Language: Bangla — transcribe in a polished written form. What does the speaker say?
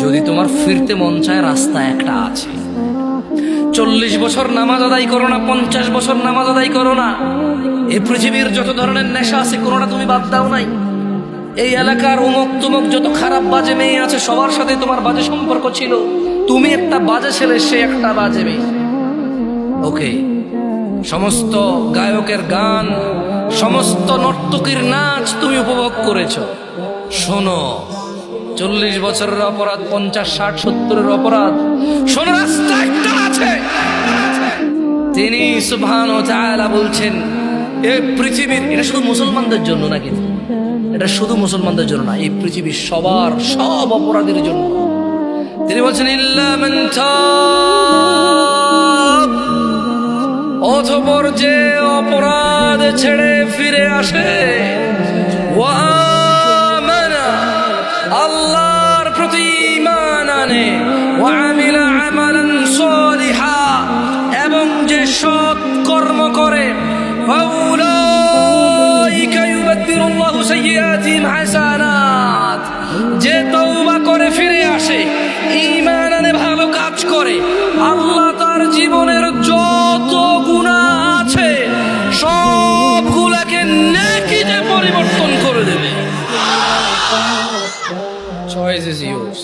যদি তোমার ফিরতে মন চায়, রাস্তা একটা আছে। 40 বছর নামাজ আদায় করো না, 50 বছর নামাজ আদায় করো না, এই পৃথিবীর যত ধরনের নেশা আছে কোনোটা তুমি বাদ দাও নাই। এই এলাকার অমুক তুমুক যত খারাপ বাজে মেয়ে আছে সবার সাথে তোমার বাজে সম্পর্ক ছিল। তুমি একটা বাজে ছেলে, সে একটা বাজে মেয়ে। ওকে, সমস্ত গায়কের গান, সমস্ত নর্তকীর নাচ তুমি উপভোগ করেছো। শোনো, 40 বছরের অপরাধ, 50, 60, 70-এর অপরাধ, শোনো, রাস্তা একটা আছে। তিনি সুবহানাহু ওয়া তাআলা বলছেন, এই পৃথিবীর, এটা শুধু মুসলমানদের জন্য না, কিন্তু এটা শুধু মুসলমানদের জন্য না, এই পৃথিবীর সবার, সব অপরাধীর জন্য। তিনি বলছেন, ইল্লা মান তাব, অতঃপর যে অপরাধ ছেড়ে ফিরে আসে, ওয়া আমানা, আল্লাহর প্রতি ঈমান আনে, ওয়া আমিলা আমালান সালিহা, এবং যে সৎ কর্ম করে, ফাউলাইকা ইউবাদদিলুল্লাহু সাইয়্যাতিহিম হাসানাত, যে তওবা করে ফিরে আসে, ঈমান আনে, ভালো কাজ করে, আল্লাহ তার জীবনের যত গুনাহ আছে সবগুলোকে নেকিতে পরিবর্তন করে দেবে। Choice is yours.